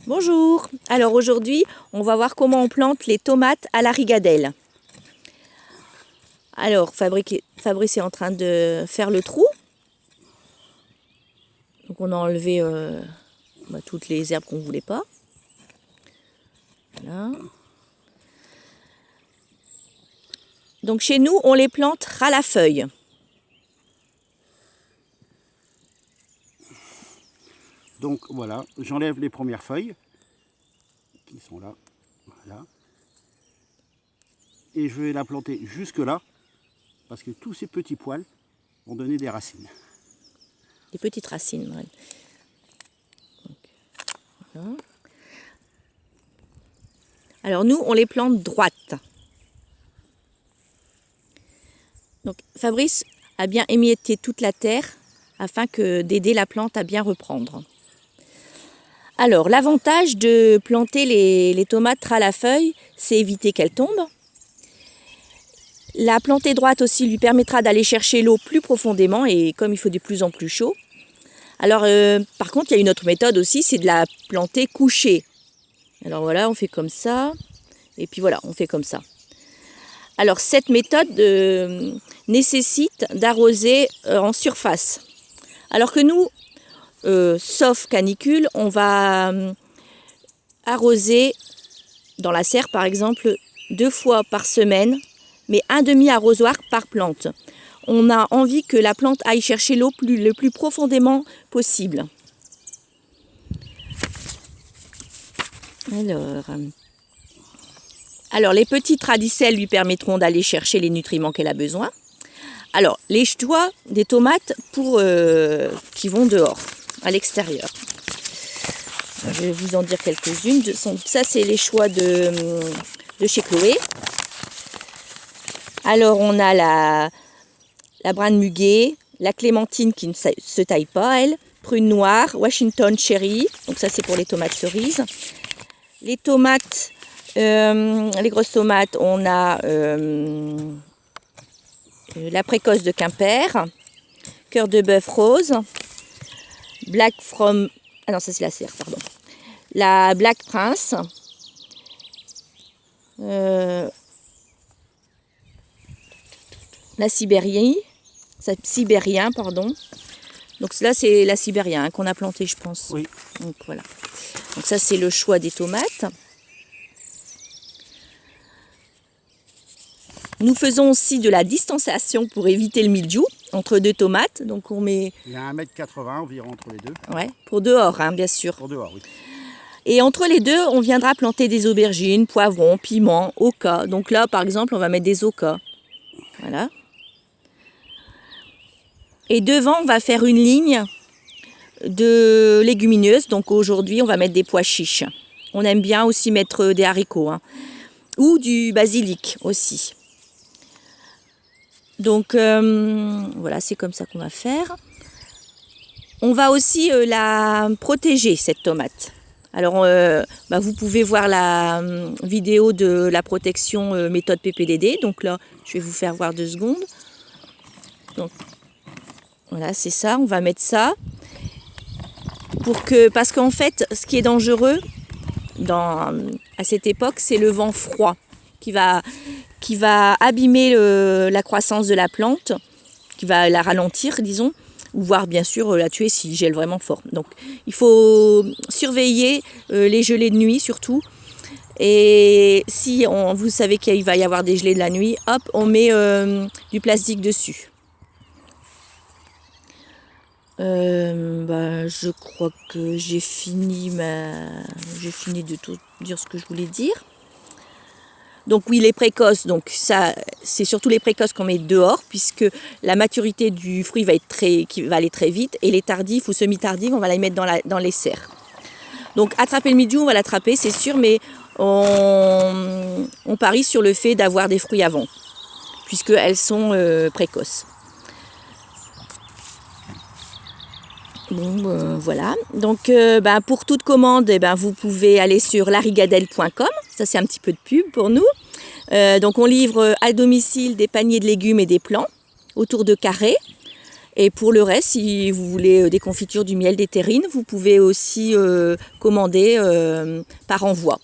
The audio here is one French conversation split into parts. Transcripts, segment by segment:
Bonjour. Alors aujourd'hui, on va voir comment on plante les tomates à la rigadelle. Alors Fabrice est en train de faire le trou. Donc on a enlevé toutes les herbes qu'on ne voulait pas. Voilà. Donc chez nous, on les plante ras la feuille. Donc voilà, j'enlève les premières feuilles qui sont là, voilà. Et je vais la planter jusque là, parce que tous ces petits poils vont donner des racines. Des petites racines. Ouais. Donc, voilà. Alors nous, on les plante droites. Donc Fabrice a bien émietté toute la terre afin d'aider la plante à bien reprendre. Alors, l'avantage de planter les tomates ras la feuille, c'est éviter qu'elles tombent. La plantée droite aussi lui permettra d'aller chercher l'eau plus profondément et comme il faut de plus en plus chaud. Alors, par contre, il y a une autre méthode aussi, c'est de la planter couchée. Alors voilà, on fait comme ça, et puis voilà, on fait comme ça. Alors, cette méthode nécessite d'arroser en surface. Alors que nous, sauf canicule, on va arroser dans la serre par exemple 2 fois par semaine, mais un demi-arrosoir par plante. On a envie que la plante aille chercher l'eau le plus profondément possible. Alors les petites radicelles lui permettront d'aller chercher les nutriments qu'elle a besoin. Alors les choix des tomates qui vont dehors, à l'extérieur. Je vais vous en dire quelques-unes. Ça, c'est les choix de chez Chloé. Alors, on a la brane muguet, la clémentine qui ne se taille pas, elle, prune noire, Washington cherry. Donc ça, c'est pour les tomates cerises. Les tomates, les grosses tomates, on a la précoce de Quimper, cœur de bœuf rose, black from... Ah non, ça c'est la serre, pardon. La Black Prince. La Sibérien, pardon. Donc là c'est la Sibérien qu'on a planté, je pense. Oui. Donc voilà. Donc ça c'est le choix des tomates. Nous faisons aussi de la distanciation pour éviter le mildiou entre 2 tomates. Donc on met... Il y a 1,80 m environ entre les deux. Ouais, pour dehors, hein, bien sûr. Pour dehors, oui. Et entre les deux, on viendra planter des aubergines, poivrons, piments, oca. Donc là, par exemple, on va mettre des oca. Voilà. Et devant, on va faire une ligne de légumineuses. Donc aujourd'hui, on va mettre des pois chiches. On aime bien aussi mettre des haricots, hein, ou du basilic aussi. Donc voilà, c'est comme ça qu'on va faire. On va aussi la protéger, cette tomate. Alors, vous pouvez voir la vidéo de la protection méthode PPDD. Donc là, je vais vous faire voir 2 secondes. Donc, voilà, c'est ça. On va mettre ça. Parce qu'en fait, ce qui est dangereux à cette époque, c'est le vent froid qui va abîmer la croissance de la plante, qui va la ralentir, disons, ou voire bien sûr la tuer s'il gèle vraiment fort. Donc il faut surveiller les gelées de nuit surtout. Et si vous savez qu'il va y avoir des gelées de la nuit, hop, on met du plastique dessus. Je crois que j'ai fini de tout dire ce que je voulais dire. Donc oui, les précoces, donc ça, c'est surtout les précoces qu'on met dehors, puisque la maturité du fruit va aller très vite, et les tardifs ou semi-tardifs, on va les mettre dans les serres. Donc attraper le mildiou, on va l'attraper, c'est sûr, mais on parie sur le fait d'avoir des fruits avant, puisqu'elles sont précoces. Bon, voilà. Donc, pour toute commande, vous pouvez aller sur larigadelle.com. Ça, c'est un petit peu de pub pour nous. Donc, on livre à domicile des paniers de légumes et des plants autour de carrés. Et pour le reste, si vous voulez des confitures, du miel, des terrines, vous pouvez aussi commander par envoi.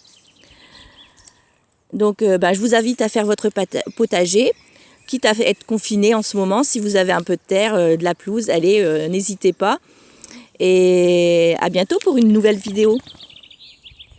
Donc je vous invite à faire votre potager, quitte à être confiné en ce moment. Si vous avez un peu de terre, de la pelouse, allez, n'hésitez pas. Et à bientôt pour une nouvelle vidéo.